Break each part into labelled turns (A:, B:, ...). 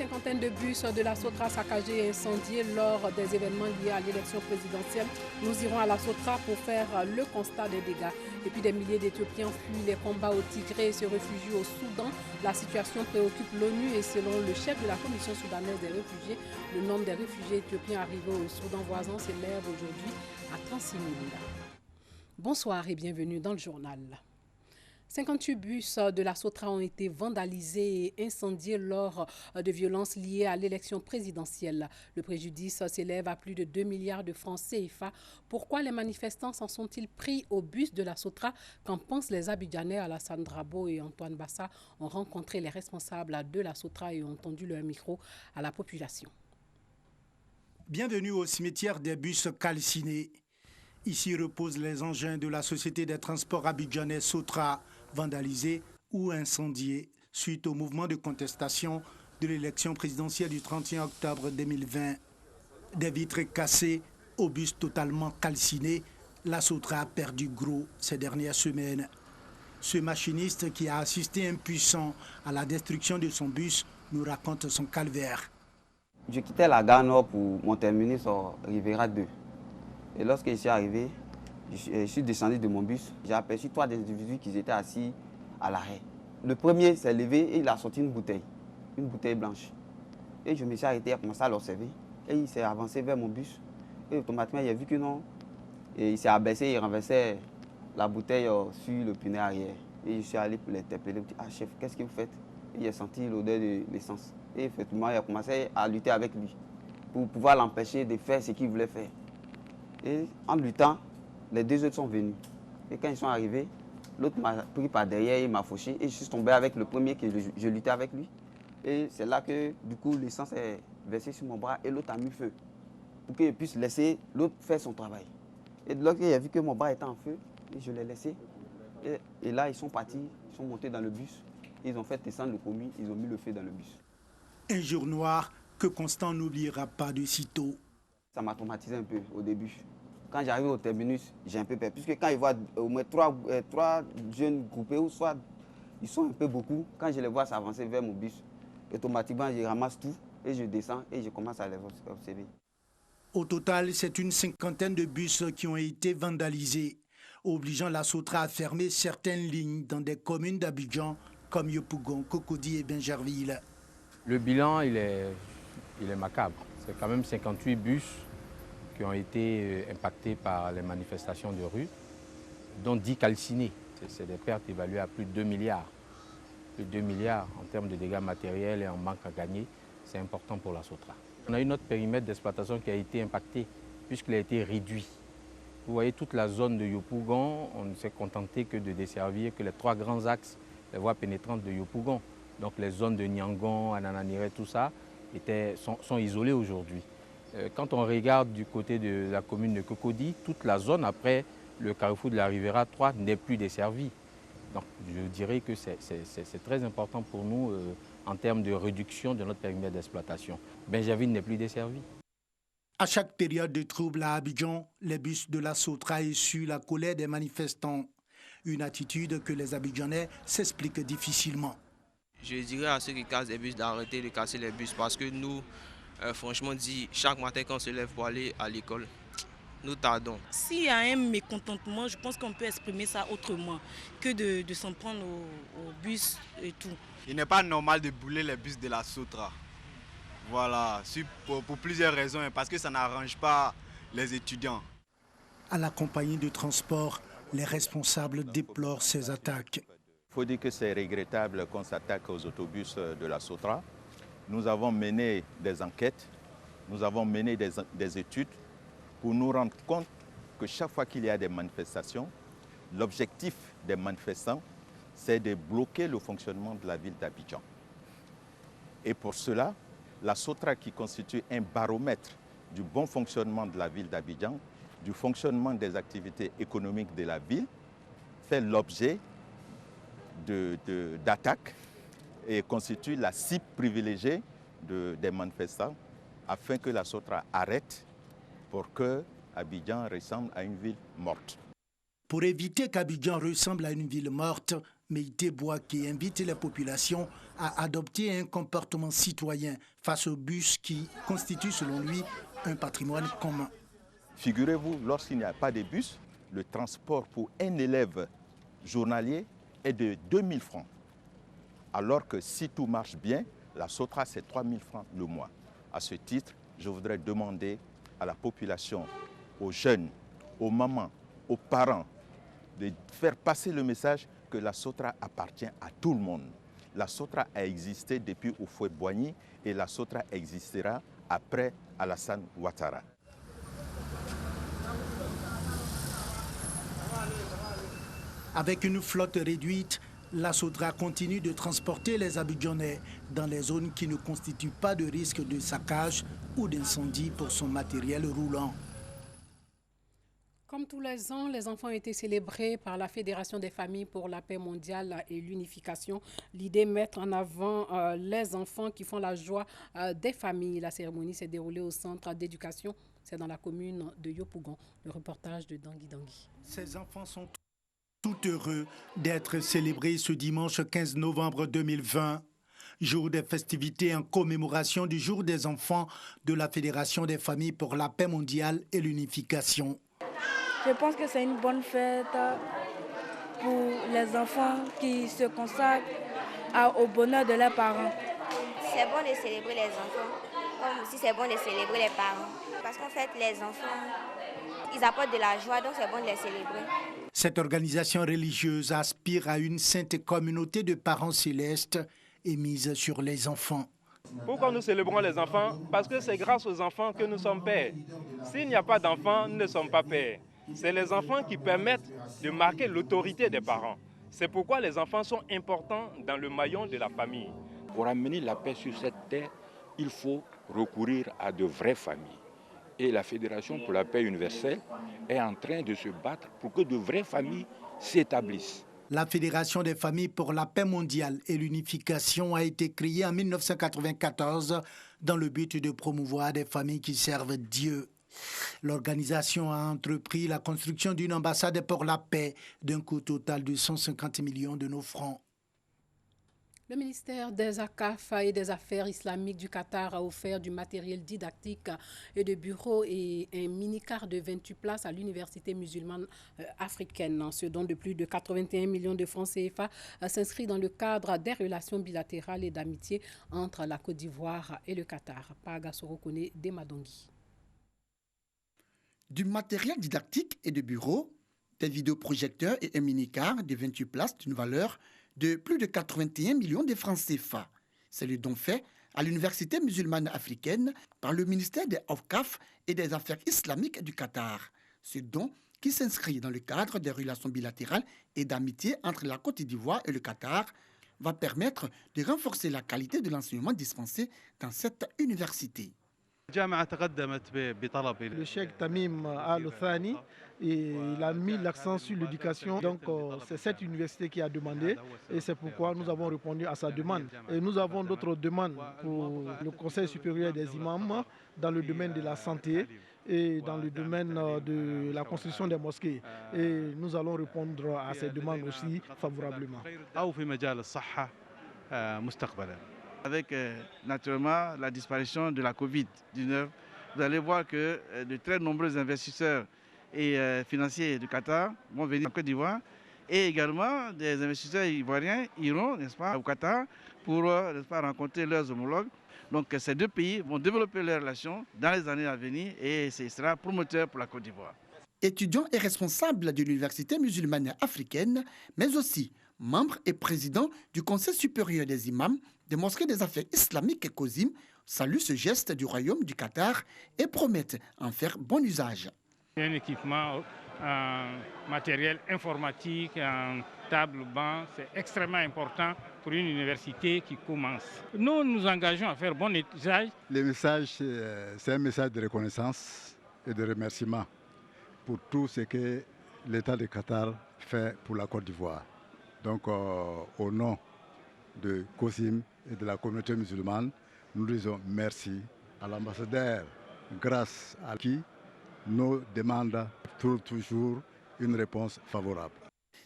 A: cinquantaine de bus de la Sotra saccagés et incendiés lors des événements liés à l'élection présidentielle. Nous irons à la Sotra pour faire le constat des dégâts. Et puis des milliers d'Éthiopiens fuient les combats au Tigré et se réfugient au Soudan. La situation préoccupe l'ONU et selon le chef de la Commission soudanaise des réfugiés, le nombre des réfugiés éthiopiens arrivés au Soudan voisin s'élève aujourd'hui à 36 000. Bonsoir et bienvenue dans le journal. 58 bus de la Sotra ont été vandalisés et incendiés lors de violences liées à l'élection présidentielle. Le préjudice s'élève à plus de 2 milliards de francs CFA. Pourquoi les manifestants s'en sont-ils pris au bus de la Sotra? Qu'en pensent les Abidjanais? Alassane Drabo et Antoine Bassa ont rencontré les responsables de la Sotra et ont tendu leur micro à la population.
B: Bienvenue au cimetière des bus calcinés. Ici reposent les engins de la Société des transports abidjanais Sotra, vandalisés ou incendiés suite au mouvement de contestation de l'élection présidentielle du 31 octobre 2020. Des vitres cassées, au bus totalement calciné, la Sotra a perdu gros ces dernières semaines. Ce machiniste qui a assisté impuissant à la destruction de son bus nous raconte son calvaire.
C: Je quittais la gare Nord pour mon terminus au Rivera 2. Et lorsque je suis arrivé, je suis descendu de mon bus. J'ai aperçu 3 individus qui étaient assis à l'arrêt. Le premier s'est levé et il a sorti une bouteille blanche. Et je me suis arrêté, j'ai commencé à l'observer. Et il s'est avancé vers mon bus. Et automatiquement, il a vu que non. Et il s'est abaissé, il renversait la bouteille sur le pneu arrière. Et je suis allé pour l'interpeller. Je dit, ah chef, qu'est-ce que vous faites? Et j'ai senti l'odeur de l'essence. Et effectivement, il a commencé à lutter avec lui pour pouvoir l'empêcher de faire ce qu'il voulait faire. Et en luttant, les 2 autres sont venus. Et quand ils sont arrivés, l'autre m'a pris par derrière, il m'a fauché. Et je suis tombé avec le premier que je luttais avec lui. Et c'est là que, du coup, l'essence est versée sur mon bras et l'autre a mis feu. Pour qu'il puisse laisser l'autre faire son travail. Et de l'autre, il a vu que mon bras était en feu. Et je l'ai laissé. Et là, ils sont partis, ils sont montés dans le bus. Ils ont fait descendre le commis, ils ont mis le feu dans le bus.
B: Un jour noir que Constant n'oubliera pas de sitôt.
C: Ça m'a traumatisé un peu au début. Quand j'arrive au terminus, j'ai un peu peur. Puisque quand ils voient au moins 3 jeunes groupés, ou soit ils sont un peu beaucoup, quand je les vois s'avancer vers mon bus, automatiquement je ramasse tout et je descends et je commence à les observer.
B: Au total, c'est une cinquantaine de bus qui ont été vandalisés, obligeant la Sotra à fermer certaines lignes dans des communes d'Abidjan comme Yopougon, Cocody et Bingerville.
D: Le bilan, il est macabre. C'est quand même 58 bus qui ont été impactés par les manifestations de rue, dont 10 calcinés. C'est des pertes évaluées à plus de 2 milliards. Plus de 2 milliards en termes de dégâts matériels et en manque à gagner, c'est important pour la Sotra. On a eu notre périmètre d'exploitation qui a été impacté puisqu'il a été réduit. Vous voyez, toute la zone de Yopougon, on ne s'est contenté que de desservir que les 3 grands axes, les voies pénétrantes de Yopougon. Donc les zones de Niangon, Anananiré, tout ça, sont isolées aujourd'hui. Quand on regarde du côté de la commune de Cocody, toute la zone après le carrefour de la Rivera 3 n'est plus desservie. Donc je dirais que c'est très important pour nous en termes de réduction de notre périmètre d'exploitation. Bingerville n'est plus desservi.
B: À chaque période de trouble à Abidjan, les bus de la Sotra essuient la colère des manifestants. Une attitude que les Abidjanais s'expliquent difficilement.
E: Je dirais à ceux qui cassent les bus d'arrêter de casser les bus parce que nous, franchement dit, chaque matin quand on se lève pour aller à l'école, nous tardons.
F: S'il y a un mécontentement, je pense qu'on peut exprimer ça autrement que de s'en prendre au bus et tout.
G: Il n'est pas normal de brûler les bus de la Sotra. Voilà, pour plusieurs raisons, parce que ça n'arrange pas les étudiants.
B: À la compagnie de transport, les responsables déplorent ces attaques.
H: Il faut dire que c'est regrettable qu'on s'attaque aux autobus de la Sotra. Nous avons mené des enquêtes, nous avons mené des études pour nous rendre compte que chaque fois qu'il y a des manifestations, l'objectif des manifestants, c'est de bloquer le fonctionnement de la ville d'Abidjan. Et pour cela, la Sotra, qui constitue un baromètre du bon fonctionnement de la ville d'Abidjan, du fonctionnement des activités économiques de la ville, fait l'objet d'attaques et constitue la cible privilégiée des manifestants afin que la Sotra arrête pour que Abidjan ressemble à une ville morte.
B: Pour éviter qu'Abidjan ressemble à une ville morte, Meïté Bouaké invite les populations a adopté un comportement citoyen face au bus qui constitue selon lui un patrimoine commun.
H: Figurez-vous, lorsqu'il n'y a pas de bus, le transport pour un élève journalier est de 2000 francs. Alors que si tout marche bien, la SOTRA, c'est 3000 francs le mois. À ce titre, je voudrais demander à la population, aux jeunes, aux mamans, aux parents, de faire passer le message que la SOTRA appartient à tout le monde. La SOTRA a existé depuis Houphouët-Boigny et la SOTRA existera après Alassane Ouattara.
B: Avec une flotte réduite, la SOTRA continue de transporter les Abidjanais dans les zones qui ne constituent pas de risque de saccage ou d'incendie pour son matériel roulant.
A: Comme tous les ans, les enfants ont été célébrés par la Fédération des familles pour la paix mondiale et l'unification. L'idée mettre en avant les enfants qui font la joie des familles. La cérémonie s'est déroulée au centre d'éducation. C'est dans la commune de Yopougon. Le reportage de Dangui Dangui.
B: Ces enfants sont tout heureux d'être célébrés ce dimanche 15 novembre 2020. Jour des festivités en commémoration du Jour des enfants de la Fédération des familles pour la paix mondiale et l'unification.
I: Je pense que c'est une bonne fête pour les enfants qui se consacrent au bonheur de leurs parents.
J: C'est bon de célébrer les enfants, comme aussi c'est bon de célébrer les parents. Parce qu'en fait, les enfants, ils apportent de la joie, donc c'est bon de les célébrer.
B: Cette organisation religieuse aspire à une sainte communauté de parents célestes et mise sur les enfants.
K: Pourquoi nous célébrons les enfants? Parce que c'est grâce aux enfants que nous sommes pères. S'il n'y a pas d'enfants, nous ne sommes pas pères. C'est les enfants qui permettent de marquer l'autorité des parents. C'est pourquoi les enfants sont importants dans le maillon de la famille.
L: Pour amener la paix sur cette terre, il faut recourir à de vraies familles. Et la Fédération pour la paix universelle est en train de se battre pour que de vraies familles s'établissent.
B: La Fédération des familles pour la paix mondiale et l'unification a été créée en 1994 dans le but de promouvoir des familles qui servent Dieu. L'organisation a entrepris la construction d'une ambassade pour la paix d'un coût total de 150 millions de nos francs.
A: Le ministère des ACAF et des Affaires islamiques du Qatar a offert du matériel didactique et de bureaux et un mini-car de 28 places à l'université musulmane africaine. Ce don de plus de 81 millions de francs CFA s'inscrit dans le cadre des relations bilatérales et d'amitié entre la Côte d'Ivoire et le Qatar. Paga Sorokone Demadongi.
M: Du matériel didactique et de bureaux, des vidéoprojecteurs et un mini-car de 28 places d'une valeur de plus de 81 millions de francs CFA. C'est le don fait à l'université musulmane africaine par le ministère des ACAF et des Affaires islamiques du Qatar. Ce don, qui s'inscrit dans le cadre des relations bilatérales et d'amitié entre la Côte d'Ivoire et le Qatar, va permettre de renforcer la qualité de l'enseignement dispensé dans cette université.
N: Le cheikh Tamim Al-Thani, il a mis l'accent sur l'éducation. Donc c'est cette université qui a demandé et c'est pourquoi nous avons répondu à sa demande. Et nous avons d'autres demandes pour le Conseil supérieur des imams dans le domaine de la santé et dans le domaine de la construction des mosquées. Et nous allons répondre à ces demandes aussi favorablement.
O: Avec naturellement la disparition de la Covid-19, vous allez voir que de très nombreux investisseurs et financiers du Qatar vont venir en Côte d'Ivoire et également des investisseurs ivoiriens iront, n'est-ce pas, au Qatar pour n'est-ce pas, rencontrer leurs homologues. Donc ces deux pays vont développer leurs relations dans les années à venir et ce sera promoteur pour la Côte d'Ivoire.
M: Étudiant et responsable de l'université musulmane africaine, mais aussi membre et président du Conseil supérieur des imams des mosquées des affaires islamiques et COSIM, saluent ce geste du royaume du Qatar et promettent en faire bon usage.
P: Un équipement, un matériel informatique, un table banc, c'est extrêmement important pour une université qui commence. Nous nous engageons à faire bon usage.
Q: Le message, c'est un message de reconnaissance et de remerciement pour tout ce que l'État du Qatar fait pour la Côte d'Ivoire. Donc, au nom de COSIM et de la communauté musulmane, nous disons merci à l'ambassadeur, grâce à qui nos demandes trouvent toujours une réponse favorable.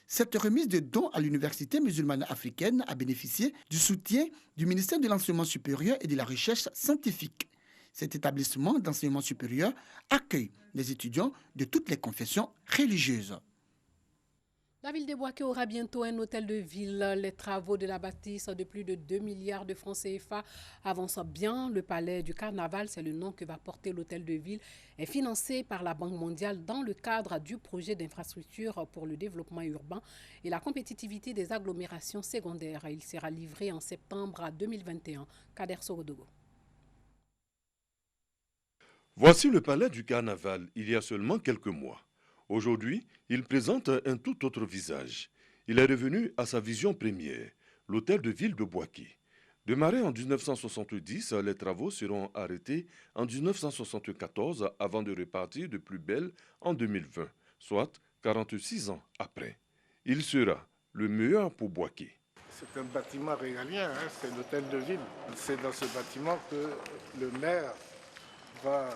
M: Cette remise de dons à l'Université musulmane africaine a bénéficié du soutien du ministère de l'Enseignement supérieur et de la Recherche scientifique. Cet établissement d'enseignement supérieur accueille des étudiants de toutes les confessions religieuses.
A: La ville de Bouaké aura bientôt un hôtel de ville. Les travaux de la bâtisse de plus de 2 milliards de francs CFA avancent bien. Le palais du Carnaval, c'est le nom que va porter l'hôtel de ville, est financé par la Banque mondiale dans le cadre du projet d'infrastructure pour le développement urbain et la compétitivité des agglomérations secondaires. Il sera livré en septembre 2021. Kader Sorodogo.
R: Voici le palais du Carnaval il y a seulement quelques mois. Aujourd'hui, il présente un tout autre visage. Il est revenu à sa vision première, l'hôtel de ville de Bouaké. Démarré en 1970, les travaux seront arrêtés en 1974 avant de repartir de plus belle en 2020, soit 46 ans après. Il sera le meilleur pour Bouaké.
S: C'est un bâtiment régalien, c'est l'hôtel de ville. C'est dans ce bâtiment que le maire va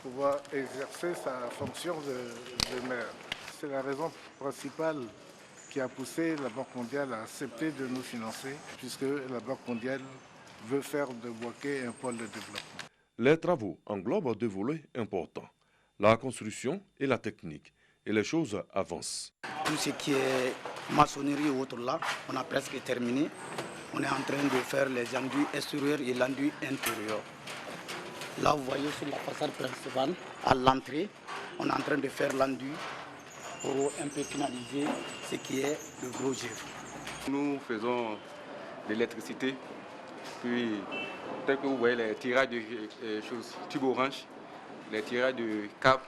S: pouvoir exercer sa fonction de maire. C'est la raison principale qui a poussé la Banque mondiale à accepter de nous financer, puisque la Banque mondiale veut faire de Bouaké un pôle de développement.
R: Les travaux englobent deux volets importants, la construction et la technique, et les choses avancent.
T: Tout ce qui est maçonnerie ou autre là, on a presque terminé. On est en train de faire les enduits extérieurs et l'enduit intérieur. Là, vous voyez sur la façade principale, à l'entrée, on est en train de faire l'enduit pour un peu finaliser ce qui est le gros œuvre.
U: Nous faisons de l'électricité, puis tel que vous voyez les tirages de tubes orange, les tirages de câbles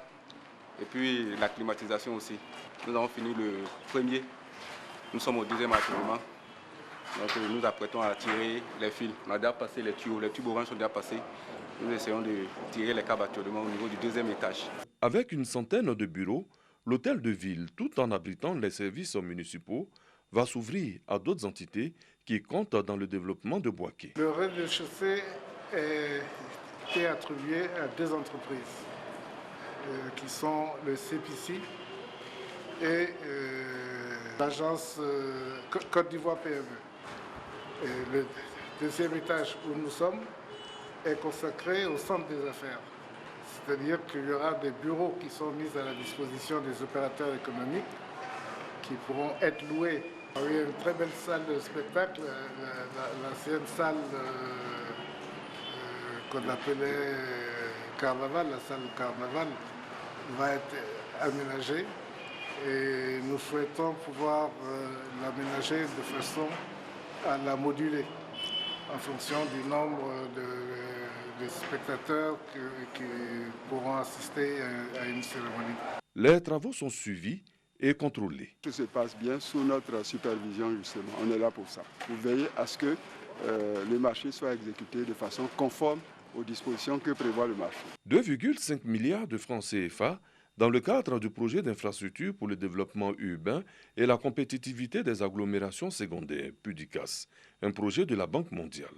U: et puis la climatisation aussi. Nous avons fini le premier, nous sommes au deuxième achèvement. Donc nous apprêtons à tirer les fils. On a déjà passé les tubes orange sont déjà passés. Nous essayons de tirer les câbles actuellement au niveau du deuxième étage.
R: Avec une centaine de bureaux, l'hôtel de ville, tout en abritant les services municipaux, va s'ouvrir à d'autres entités qui comptent dans le développement de Bouaké.
S: Le rez-de-chaussée a été attribué à deux entreprises qui sont le CPC et l'agence Côte d'Ivoire PME. Et le deuxième étage où nous sommes est consacré au centre des affaires. C'est-à-dire qu'il y aura des bureaux qui sont mis à la disposition des opérateurs économiques qui pourront être loués. Il y a une très belle salle de spectacle, l'ancienne salle qu'on appelait Carnaval, la salle Carnaval, va être aménagée et nous souhaitons pouvoir l'aménager de façon à la moduler en fonction du nombre de spectateurs qui pourront assister à une cérémonie.
R: Les travaux sont suivis et contrôlés.
V: Tout se passe bien sous notre supervision justement. On est là pour ça. Pour veiller à ce que le marché soit exécuté de façon conforme aux dispositions que prévoit le marché.
R: 2,5 milliards de francs CFA dans le cadre du projet d'infrastructure pour le développement urbain et la compétitivité des agglomérations secondaires, PUDICAS, un projet de la Banque mondiale.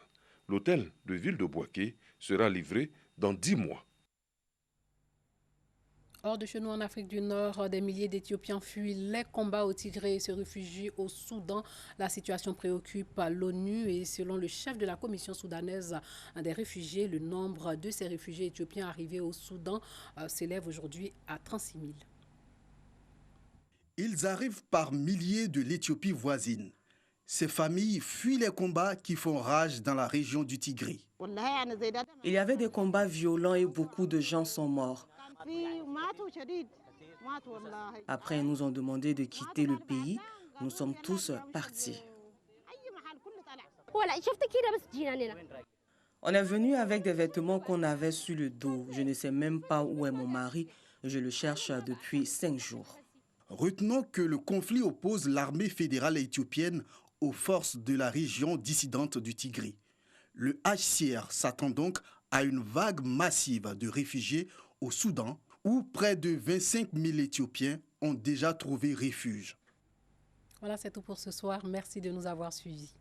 R: L'hôtel de ville de Bouaké sera livré dans 10 mois.
A: Hors de chez nous en Afrique du Nord, des milliers d'Éthiopiens fuient les combats au Tigré et se réfugient au Soudan. La situation préoccupe l'ONU et selon le chef de la commission soudanaise des réfugiés, le nombre de ces réfugiés éthiopiens arrivés au Soudan s'élève aujourd'hui à 36 000.
W: Ils arrivent par milliers de l'Éthiopie voisine. Ces familles fuient les combats qui font rage dans la région du Tigré.
X: Il y avait des combats violents et beaucoup de gens sont morts. Après, ils nous ont demandé de quitter le pays. Nous sommes tous partis. On est venu avec des vêtements qu'on avait sur le dos. Je ne sais même pas où est mon mari. Je le cherche depuis 5 jours.
W: Retenons que le conflit oppose l'armée fédérale éthiopienne aux forces de la région dissidente du Tigré. Le HCR s'attend donc à une vague massive de réfugiés au Soudan, où près de 25 000 Éthiopiens ont déjà trouvé refuge.
A: Voilà, c'est tout pour ce soir. Merci de nous avoir suivis.